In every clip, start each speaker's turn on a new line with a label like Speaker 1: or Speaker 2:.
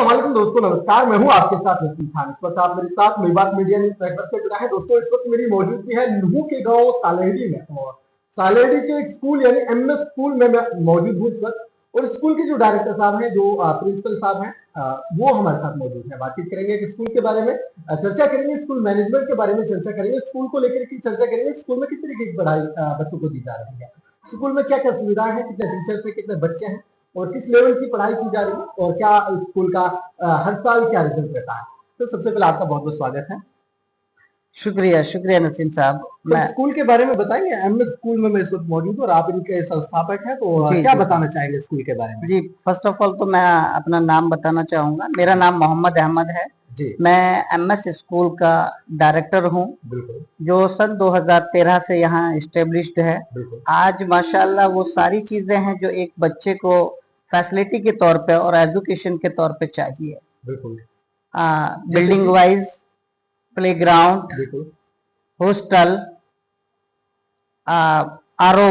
Speaker 1: अस्सलाम वालेकुम दोस्तों, नमस्कार। मैं हूं आपके साथ नसीम खान। इस वक्त आप मेरे साथ मेवात मीडिया न्यूज नेटवर्क से जुड़ा है। दोस्तों, इस वक्त मेरी मौजूदगी है नुहू के गांव सालेहड़ी में, और सालेहड़ी के एक स्कूल यानी एमएस स्कूल में मैं मौजूद हूं इस वक्त। और स्कूल के जो डायरेक्टर साहब हैं, जो प्रिंसिपल साहब हैं, वो हमारे साथ मौजूद है। बातचीत करेंगे कि स्कूल के बारे में, चर्चा करेंगे, स्कूल मैनेजमेंट के बारे में चर्चा करेंगे, स्कूल को लेकर की चर्चा करेंगे, स्कूल में किस तरीके की पढ़ाई बच्चों को दी जा रही है, स्कूल में क्या क्या सुविधाएं हैं, कितने टीचर्स हैं, कितने बच्चे हैं, और किस लेवल की पढ़ाई की जा रही है, और क्या स्कूल का हर साल क्या रिजल्ट रहता है। तो सबसे पहले आपका बहुत बहुत स्वागत है।
Speaker 2: शुक्रिया शुक्रिया नसीम साहब।
Speaker 1: मैं स्कूल के बारे में बताएंगे। एमएस स्कूल में मैं इस वक्त मौजूद हूँ और आप इनके संस्थापक हैं, तो क्या बताना चाहेंगे स्कूल के बारे में?
Speaker 2: जी, फर्स्ट ऑफ ऑल तो मैं अपना नाम बताना चाहूंगा। मेरा नाम मोहम्मद अहमद है जी। मैं एमएस स्कूल का डायरेक्टर हूँ, जो सन 2013 से यहाँ स्टेब्लिश्ड है। आज माशाल्लाह वो सारी चीजें हैं जो एक बच्चे को फैसिलिटी के तौर पे और एजुकेशन के तौर पे चाहिए। Building wise, playground, hostel, RO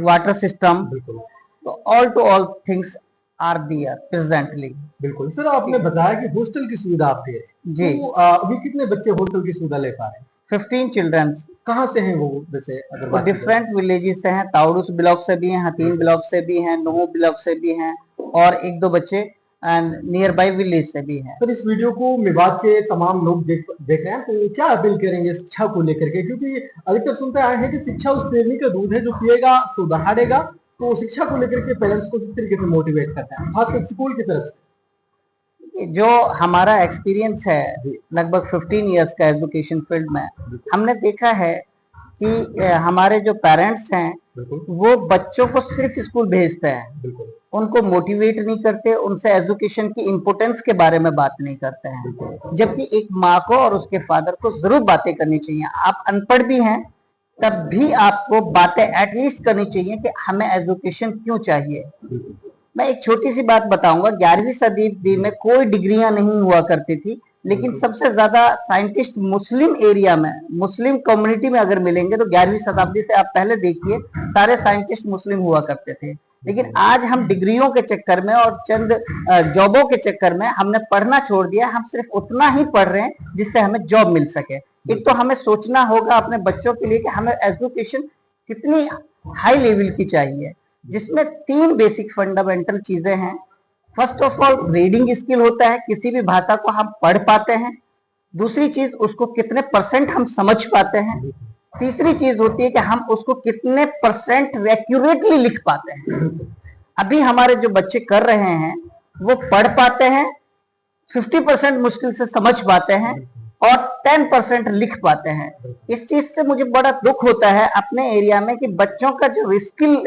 Speaker 2: water system, तो all to all things are there presently.
Speaker 1: बिल्कुल सर, आपने बताया कि हॉस्टल की सुविधा आप दे रहे हैं जी। तो अभी कितने बच्चे हॉस्टल की सुविधा ले पा रहे हैं?
Speaker 2: 15 चिल्ड्रंस।
Speaker 1: कहाँ से हैं वो? वैसे
Speaker 2: अगर डिफरेंट विलेजेस से हैं, ताउडूस ब्लॉक से भी हैं, हतीम ब्लॉक से भी हैं, नुहू ब्लॉक से भी हैं, और एक दो बच्चे एंड नियर बाई विलेज से भी है।
Speaker 1: सर, इस वीडियो को मेवात के तमाम लोग देख रहे हैं, तो क्या अपील करेंगे शिक्षा को लेकर के? क्योंकि अधिकतर सुनते आए हैं कि शिक्षा उस प्रेमी का दूध है जो पिएगा तो दहाड़ेगा। तो शिक्षा को लेकर के पेरेंट्स को किस तरीके से मोटिवेट करते हैं, खासकर स्कूल की तरफ से?
Speaker 2: जो हमारा एक्सपीरियंस है लगभग 15 इयर्स का एजुकेशन फील्ड में, हमने देखा है कि हमारे जो पेरेंट्स हैं वो बच्चों को सिर्फ स्कूल भेजते हैं, उनको मोटिवेट नहीं करते, उनसे एजुकेशन की इम्पोर्टेंस के बारे में बात नहीं करते हैं। जबकि एक माँ को और उसके फादर को जरूर बातें करनी चाहिए। आप अनपढ़ भी हैं तब भी आपको बातें एटलीस्ट करनी चाहिए कि हमें एजुकेशन क्यों चाहिए। मैं एक छोटी सी बात बताऊंगा। 11वीं सदी में कोई डिग्रियां नहीं हुआ करती थी, लेकिन सबसे ज्यादा साइंटिस्ट मुस्लिम एरिया में, मुस्लिम कम्युनिटी में अगर मिलेंगे तो 11वीं शताब्दी से आप पहले देखिए, सारे साइंटिस्ट मुस्लिम हुआ करते थे। लेकिन आज हम डिग्रियों के चक्कर में और चंद जॉबों के चक्कर में हमने पढ़ना छोड़ दिया। हम सिर्फ उतना ही पढ़ रहे हैं जिससे हमें जॉब मिल सके। एक तो हमें सोचना होगा अपने बच्चों के लिए कि हमें एजुकेशन कितनी हाई लेवल की चाहिए, जिसमें 3 बेसिक फंडामेंटल चीजें हैं। First of all reading skill होता है, किसी भी भाषा को हम पढ़ पाते हैं। दूसरी चीज, उसको कितने % हम समझ पाते हैं। तीसरी चीज होती है कि हम उसको कितने % एक्यूरेटली लिख पाते हैं। अभी हमारे जो बच्चे कर रहे हैं वो पढ़ पाते हैं, 50% मुश्किल से समझ पाते हैं, और 10% लिख पाते हैं। इस चीज से मुझे बड़ा दुख होता है अपने एरिया में कि बच्चों का जो स्किल,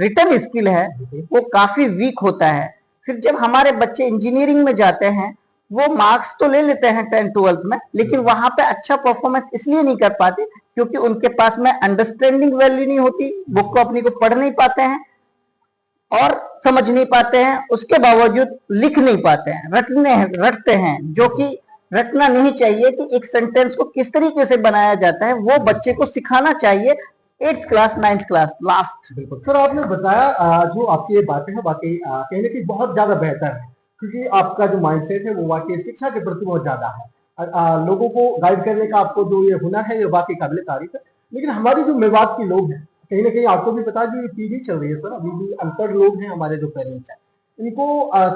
Speaker 2: रिटन स्किल है, वो काफी वीक होता है। फिर जब हमारे बच्चे इंजीनियरिंग में जाते हैं, वो मार्क्स तो ले लेते हैं 10th-12th में, लेकिन वहां पे अच्छा परफॉर्मेंस इसलिए नहीं कर पाते क्योंकि उनके पास में अंडरस्टैंडिंग वैल्यू नहीं होती, बुक को अपनी को पढ़ नहीं पाते हैं और समझ नहीं पाते हैं, उसके बावजूद लिख नहीं पाते हैं, रटते हैं, जो कि रटना नहीं चाहिए। कि एक सेंटेंस को किस तरीके से बनाया जाता है वो बच्चे को सिखाना चाहिए 8th class 9th class last.
Speaker 1: बिल्कुल सर, आपने बताया जो आपकी ये बातें हैं वाकई कहीं ना कहीं बहुत ज्यादा बेहतर है, क्योंकि आपका जो माइंडसेट है वो वाकई शिक्षा के प्रति बहुत ज्यादा है। लोगों को गाइड करने का आपको जो ये हुनर है ये वाकई काबिल तारीफ है। लेकिन हमारी जो मेवात के लोग हैं, कहीं ना कहीं आपको भी पता है, जो ये पीढ़ी चल रही है सर, अभी भी अनपढ़ लोग हैं हमारे जो पेरेंट्स हैं, इनको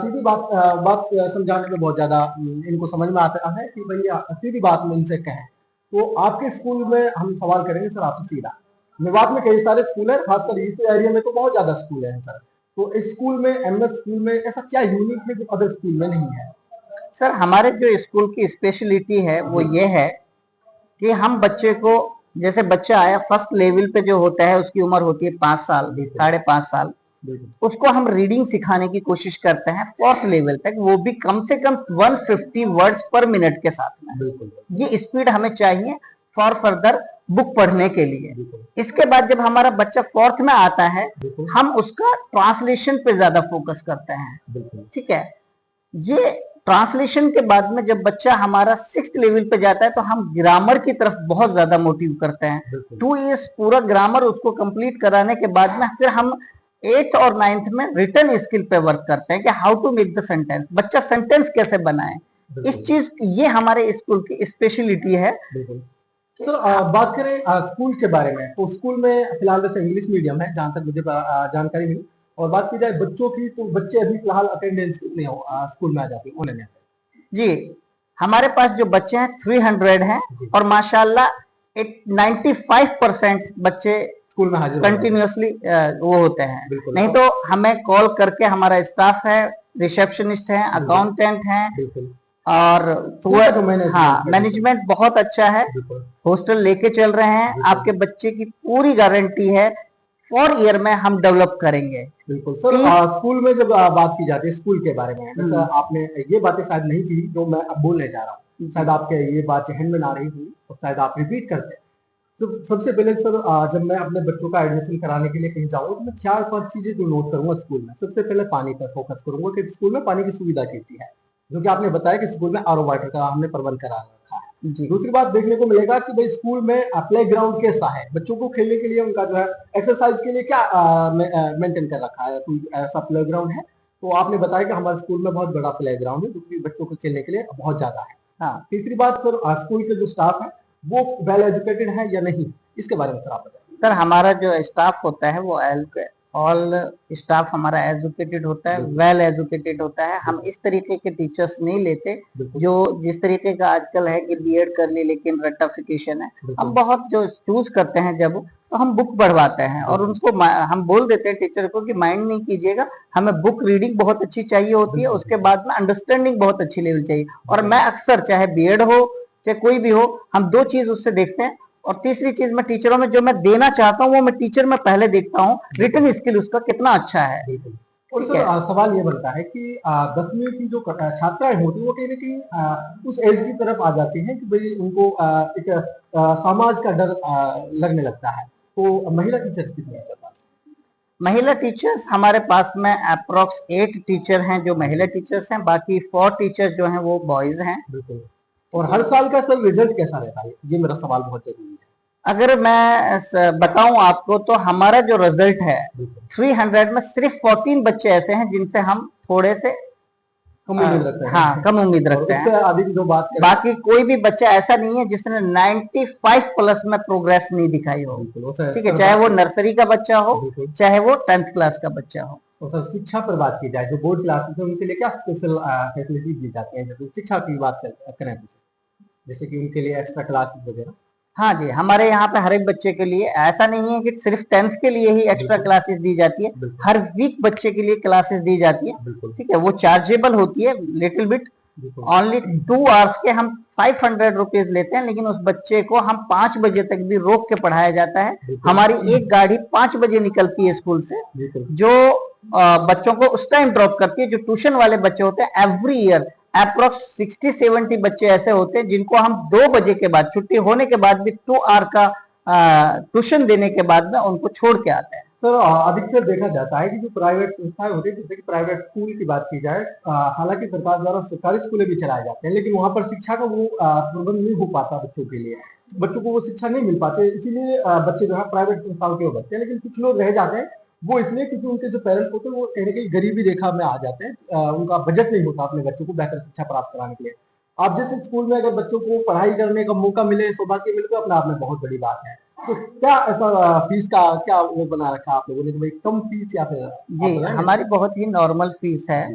Speaker 1: सीधी बात समझाने में बहुत ज्यादा इनको समझ में आता है कि भैया सीधी बात में इनसे कहें। तो आपके स्कूल में हम सवाल करेंगे सर आपसे सीधा। मेवात में कई सारे स्कूल है, खासकर इस एरिया में तो बहुत ज्यादा स्कूल है सर। तो इस स्कूल में, एमएस स्कूल में, ऐसा क्या यूनिक है जो अदर स्कूल में नहीं है?
Speaker 2: सर, हमारे जो स्कूल की स्पेशलिटी है वो ये है कि हम बच्चे को, जैसे बच्चा आया फर्स्ट लेवल पे जो होता है उसकी उम्र होती है 5 साल, 5.5 साल, उसको हम रीडिंग सिखाने की कोशिश करते हैं 4th लेवल तक, वो भी कम से कम 150 वर्ड्स पर मिनट के साथ में। ये स्पीड हमें चाहिए फॉर फर्दर बुक पढ़ने के लिए। इसके बाद जब हमारा बच्चा 4th में आता है, हम उसका ट्रांसलेशन पे ज्यादा फोकस करते हैं। ठीक है, ये ट्रांसलेशन के बाद में जब बच्चा हमारा 6th लेवल पे जाता है तो हम ग्रामर की तरफ बहुत ज्यादा मोटिव करते हैं। 2 इयर्स पूरा ग्रामर उसको कंप्लीट कराने के बाद में फिर हम 8th और 9th में रिटर्न स्किल पे वर्क करते हैं कि how to make the sentence, बच्चा सेंटेंस कैसे बनाए। इस चीज ये हमारे स्कूल की स्पेशलिटी है।
Speaker 1: सर बात करें स्कूल के बारे में, तो स्कूल में फिलहाल जैसे इंग्लिश मीडियम है जहाँ तक मुझे जानकारी मिली, और बात की जाए बच्चों की, तो बच्चे अभी फिलहाल अटेंडेंस कितने हो स्कूल में आ जाते हैं ऑनलाइन?
Speaker 2: जी, हमारे पास जो बच्चे हैं 300 हैं और माशाल्लाह 95% बच्चे
Speaker 1: स्कूल में हाजिर
Speaker 2: कंटिन्यूअसली वो होते हैं। नहीं तो हमें कॉल करके, हमारा स्टाफ है, रिसेप्शनिस्ट है, अकाउंटेंट है, और हाँ, मैनेजमेंट बहुत अच्छा है, हॉस्टल लेके चल रहे हैं। आपके बच्चे की पूरी गारंटी है 4 ईयर में हम डेवलप करेंगे।
Speaker 1: बिल्कुल सर, स्कूल में जब बात की जाती है स्कूल के बारे में, जैसा आपने ये बातें शायद नहीं की जो मैं अब बोलने जा रहा हूँ, शायद आपके ये बात जहन में ना रही हुई और शायद आप रिपीट करते हैं। तो सबसे पहले सर, जब मैं अपने बच्चों का एडमिशन कराने के लिए कहीं जाऊंगा तो मैं 4-5 चीजें जो नोट करूंगा स्कूल में। सबसे पहले पानी पर फोकस करूंगा कि स्कूल में पानी की सुविधा कैसी है, जो कि आपने बताया कि स्कूल में आरओ वाटर का हमने प्रबंध करा रखा है। दूसरी बात देखने को मिलेगा कि भाई स्कूल में प्ले ग्राउंड कैसा है, बच्चों को खेलने के लिए उनका जो है एक्सरसाइज के लिए क्या मेंटेन कर रखा है, कोई ऐसा प्ले ग्राउंड है? तो आपने बताया कि हमारे स्कूल में बहुत बड़ा प्ले ग्राउंड है जो कि बच्चों को खेलने के लिए बहुत ज्यादा है। हाँ, तीसरी बात सर, स्कूल के जो स्टाफ है वो वेल एजुकेटेड है या नहीं, इसके बारे में सर आप बताइए।
Speaker 2: सर हमारा जो स्टाफ होता है वो ऑल स्टाफ हमारा एजुकेटेड होता है, वेल एजुकेटेड होता है। हम इस तरीके के टीचर्स नहीं लेते जो जिस तरीके का आजकल है कि बीएड कर ली लेकिन रट्टाफिकेशन है। हम बहुत जो चूज करते हैं जब, तो हम बुक पढ़वाते हैं और उनको हम बोल देते हैं टीचर को कि माइंड नहीं कीजिएगा, हमें बुक रीडिंग बहुत अच्छी चाहिए होती है, उसके बाद में अंडरस्टैंडिंग बहुत अच्छी लेवल चाहिए। और मैं अक्सर, चाहे बीएड हो चाहे कोई भी हो, हम 2 चीज उससे देखते हैं। और तीसरी चीज मैं टीचरों में जो मैं देना चाहता हूँ वो मैं टीचर में पहले देखता हूँ, रिटन स्किल उसका कितना अच्छा है।
Speaker 1: और सर सवाल ये बनता है कि 10वीं की जो छात्राएं होती है वो कहीं ना कहीं उस एज की तरफ आ जाती हैं कि भाई उनको एक समाज का डर लगने लगता है। तो महिला टीचर्स कितने हैं?
Speaker 2: महिला टीचर्स हमारे पास में अप्रोक्स 8 टीचर हैं जो महिला टीचर्स हैं, बाकी 4 टीचर जो हैं वो बॉयज हैं।
Speaker 1: और हर साल का सर रिजल्ट कैसा रहता है, ये मेरा सवाल बहुत जरूरी है।
Speaker 2: अगर मैं बताऊं आपको तो हमारा जो रिजल्ट है 300 में सिर्फ 14 बच्चे ऐसे हैं जिनसे हम थोड़े से
Speaker 1: कम उम्मीद रखते हैं।
Speaker 2: हाँ, कम उम्मीद रखते हैं।
Speaker 1: जो बात
Speaker 2: बाकी कोई भी बच्चा ऐसा नहीं है जिसने 95 प्लस में प्रोग्रेस नहीं दिखाई हो। ठीक है, चाहे वो नर्सरी का बच्चा हो चाहे वो 10th क्लास का बच्चा हो।
Speaker 1: तो सर शिक्षा पर बात की जाए, जो बोर्ड क्लासेस है उनके लिए क्या स्पेशल फैसिलिटी दी जाती है? जैसे शिक्षा की बात करें जैसे कि उनके लिए एक्स्ट्रा क्लासेस वगैरह।
Speaker 2: हाँ जी, हमारे यहाँ पे हर एक बच्चे के लिए ऐसा नहीं है कि सिर्फ 10th के लिए ही एक्स्ट्रा क्लासेस दी जाती है, हर वीक बच्चे के लिए क्लासेस दी जाती है। ठीक है, वो चार्जेबल होती है लिटिल बिट, ओनली 2 आवर्स के हम 500 रुपीज लेते हैं, लेकिन उस बच्चे को हम 5 बजे तक भी रोक के पढ़ाया जाता है। हमारी एक गाड़ी 5 बजे निकलती है स्कूल से, जो बच्चों को उस टाइम ड्रॉप करती है। जो ट्यूशन वाले बच्चे होते हैं एवरी ईयर अप्रोक्स 60-70 बच्चे ऐसे होते हैं जिनको हम 2 बजे के बाद, छुट्टी होने के बाद भी 2 आवर का ट्यूशन देने के बाद में उनको छोड़ के आते हैं।
Speaker 1: तो अधिकतर देखा जाता है कि जो प्राइवेट संस्थाएं होती है, जैसे कि प्राइवेट स्कूल की बात की जाए, हालांकि सरकार द्वारा सरकारी स्कूलें भी चलाए जाते हैं, लेकिन वहां पर शिक्षा का वो प्रबंध नहीं हो पाता बच्चों के लिए, बच्चों को वो शिक्षा नहीं मिल पाती, इसीलिए बच्चे जो है प्राइवेट संस्थाओं के बढ़ते हैं। लेकिन कुछ लोग रह जाते हैं वो इसलिए क्योंकि उनके जो पेरेंट्स होते हैं वो कहीं ना कहीं गरीबी रेखा में आ जाते हैं, उनका बजट नहीं होता अपने बच्चों को बेहतर शिक्षा प्राप्त कराने के लिए। आप जैसे स्कूल में अगर बच्चों को पढ़ाई करने का मौका मिले, सौभाग्य मिले, तो अपने आप में बहुत बड़ी बात है। तो क्या ऐसा फीस का क्या वो बना रखा आप लोगों ने कि भाई कम फीस या फिर?
Speaker 2: जी, हमारी बहुत ही नॉर्मल फीस है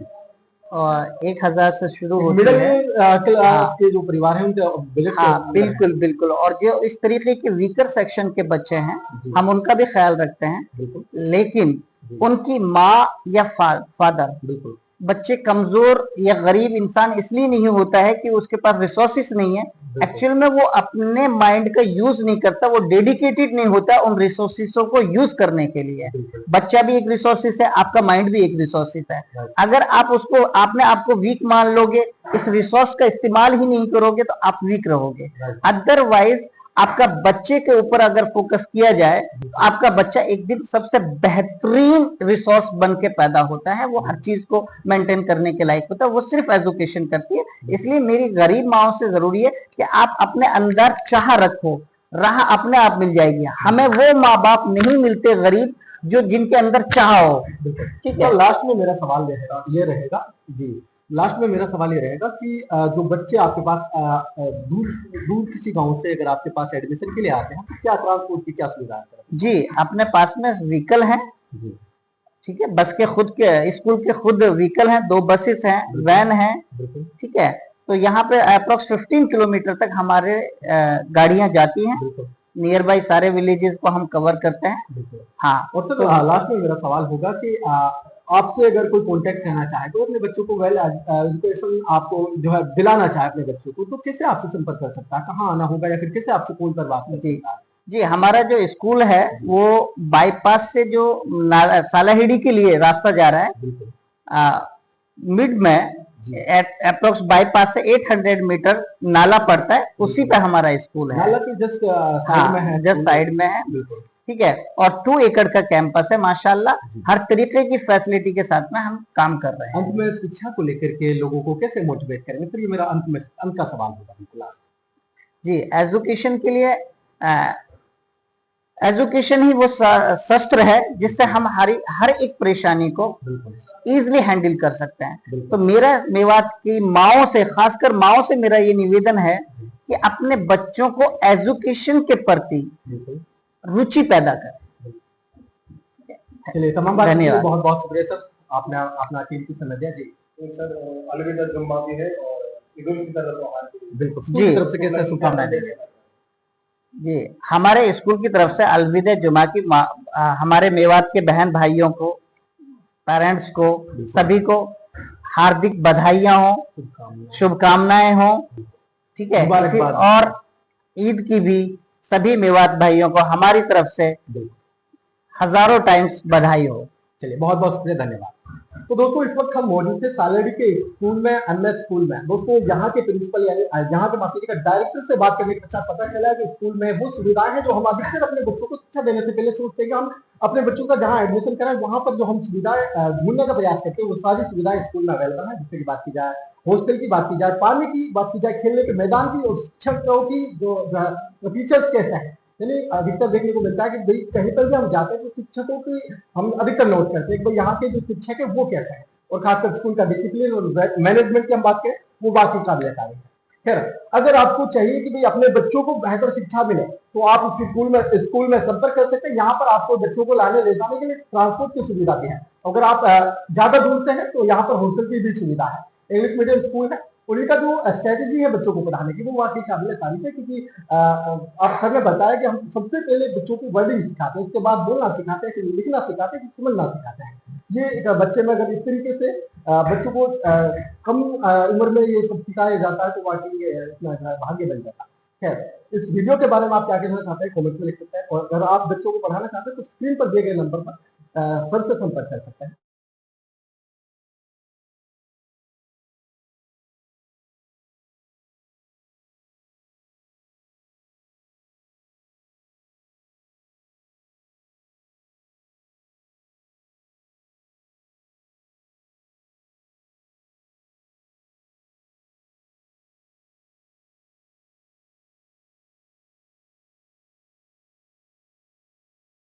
Speaker 2: और 1000 से शुरू होती
Speaker 1: मिडिल
Speaker 2: है।
Speaker 1: क्लास के जो परिवार है उनके बजट।
Speaker 2: हाँ, बिल्कुल बिल्कुल। और जो इस तरीके के वीकर सेक्शन के बच्चे हैं हम उनका भी ख्याल रखते हैं, लेकिन उनकी माँ या फादर, बच्चे कमजोर या गरीब इंसान इसलिए नहीं होता है कि उसके पास रिसोर्सेस नहीं है, एक्चुअल में वो अपने माइंड का यूज नहीं करता, वो डेडिकेटेड नहीं होता उन रिसोर्सेसों को यूज करने के लिए। बच्चा भी एक रिसोर्सेस है, आपका माइंड भी एक रिसोर्सेस है। अगर आप उसको आपने आपको वीक मान लोगे, इस रिसोर्स का इस्तेमाल ही नहीं करोगे तो आप वीक रहोगे। अदरवाइज आपका बच्चे के ऊपर अगर फोकस किया जाए तो आपका बच्चा एक दिन सबसे बेहतरीन रिसोर्स बन के पैदा होता है, वो हर चीज को मेंटेन करने के लायक होता है, वो सिर्फ एजुकेशन करती है। इसलिए मेरी गरीब माओ से जरूरी है कि आप अपने अंदर चाह रखो, राह अपने आप मिल जाएगी। हमें वो माँ बाप नहीं मिलते गरीब जो जिनके अंदर चाह हो।
Speaker 1: ठीक है, लास्ट में मेरा सवाल ये रहेगा जी, लास्ट में मेरा सवाल ये रहेगा कि जो बच्चे आपके पास दूर दूर किसी गांव से अगर आपके पास एडमिशन के लिए आते हैं तो क्या ट्रांसपोर्ट की क्या सुविधा है सर?
Speaker 2: जी, अपने पास में व्हीकल है,
Speaker 1: जी,
Speaker 2: ठीक है, बस के खुद के स्कूल के खुद व्हीकल हैं, 2 बसेस हैं, वैन है,
Speaker 1: बिल्कुल
Speaker 2: ठीक है। तो यहाँ पे अप्रोक्स 15 किलोमीटर तक हमारे गाड़ियां जाती हैं,
Speaker 1: बिल्कुल
Speaker 2: नियर बाई सारे विलेजेस को हम कवर करते हैं।
Speaker 1: बिल्कुल।
Speaker 2: हाँ,
Speaker 1: और सर
Speaker 2: तो
Speaker 1: लास्ट में मेरा सवाल होगा कि आपसे अगर कोई कांटेक्ट करना चाहे तो अपने बच्चों को वेल एजुकेशन आपको जो है दिलाना चाहे अपने बच्चों को, तो कैसे आपसे संपर्क कर सकता है, कहाँ आना होगा या फिर कैसे आपसे फोन पर बात कर सकता है?
Speaker 2: जी, हमारा जो स्कूल है वो बाईपास से जो सालाहिड़ी के लिए रास्ता जा रहा है,
Speaker 1: बिल्कुल
Speaker 2: मिड में अप्रोक्स बाईपास से 800 मीटर नाला पड़ता है, उसी पे हमारा स्कूल है।
Speaker 1: नाला के जस्ट साइड में है,
Speaker 2: जस्ट साइड में है,
Speaker 1: बिल्कुल
Speaker 2: ठीक है। और 2 एकड़ का कैंपस है, माशाल्लाह हर तरीके की फैसिलिटी के साथ में हम काम कर रहे हैं।
Speaker 1: अंत में शिक्षा को लेकर के लोगों को कैसे मोटिवेट करेंगे, फिर ये मेरा अंत का सवाल होगा बिल्कुल लास्ट।
Speaker 2: जी, एजुकेशन के लिए एजुकेशन ही वो शस्त्र है जिससे हम हर एक परेशानी को इजीली हैंडल कर सकते हैं। तो मेरा मेवात की माओ से, खासकर माओ से मेरा ये निवेदन है कि अपने बच्चों को एजुकेशन के प्रति रुचि पैदा करें।
Speaker 1: चलिए तमाम बात के लिए बहुत बहुत शुक्रिया सर, आपने अपना कीमती समय दिया जी।
Speaker 3: सर अलविदा जुम्मा भी है और ईद उल फितर
Speaker 1: बिल्कुल जी, तरफ से कैसे शुभकामनाएं देंगे?
Speaker 2: जी, हमारे स्कूल की तरफ से अलविदा जुमा की हमारे मेवात के बहन भाइयों को, पेरेंट्स को, सभी को हार्दिक बधाइयां हो, शुभकामनाएं हो, ठीक है। और ईद की भी सभी मेवात भाइयों को हमारी तरफ से हजारों टाइम्स बधाई हो।
Speaker 1: चलिए बहुत बहुत शुक्रिया, धन्यवाद। तो दोस्तों इस वक्त हम मौजूद थे सालेडी के स्कूल में, एमएस स्कूल में। दोस्तों यहाँ के प्रिंसिपल यानी यहाँ के माफी का डायरेक्टर से बात करने के पश्चात पता चला कि स्कूल में वो सुविधाएं हैं जो हम अधिकतर अपने बच्चों को शिक्षा देने से पहले सोचते हैं कि हम अपने बच्चों का जहाँ एडमिशन कराएं वहां पर जो हम सुविधाएं ढूंढने का प्रयास करते हैं वो सारी सुविधाएं स्कूल में अवेलेबल है। जिससे की बात की जाए हॉस्टल की, बात की जाए पानी की, बात की जाए खेलने के मैदान की, और शिक्षकों की जो टीचर्स कैसे हैं, यानी अधिकतर देखने को मिलता है कि भाई कहीं पर भी हम जाते हैं तो शिक्षकों की हम अधिकतर नोट करते हैं कि भाई यहाँ के जो शिक्षक है वो कैसे हैं, और खासकर स्कूल का डिसिप्लिन और मैनेजमेंट की हम बात करें वो बाकी काबिल तारीफ है। खैर, अगर आपको चाहिए कि भाई अपने बच्चों को बेहतर शिक्षा मिले तो आप स्कूल में संपर्क कर सकते हैं। यहाँ पर आपको बच्चों को लाने ले जाने के लिए ट्रांसपोर्ट की सुविधा भी है। अगर आप ज्यादा दूर से हैं तो यहाँ पर हॉस्टल की भी सुविधा है। इंग्लिश मीडियम स्कूल है और इनका जो स्ट्रेटेजी है बच्चों को पढ़ाने की वो वाकई काबिल तारीफ है, क्योंकि आप सर ने बताया कि हम सबसे पहले बच्चों को वर्डिंग सिखाते हैं, उसके बाद बोलना सिखाते हैं, फिर लिखना सिखाते हैं, फिर समझना सिखाते हैं। ये बच्चे में अगर इस तरीके से बच्चों को कम उम्र में ये सब सिखाया जाता है तो वाकई इतना भाग्य बन जाता है। खैर, इस वीडियो के बारे में आप क्या कहना चाहते हैं कमेंट में लिख सकते हैं, और अगर आप बच्चों को पढ़ाना चाहते हैं तो स्क्रीन पर दिए गए नंबर पर सर से संपर्क कर सकते हैं।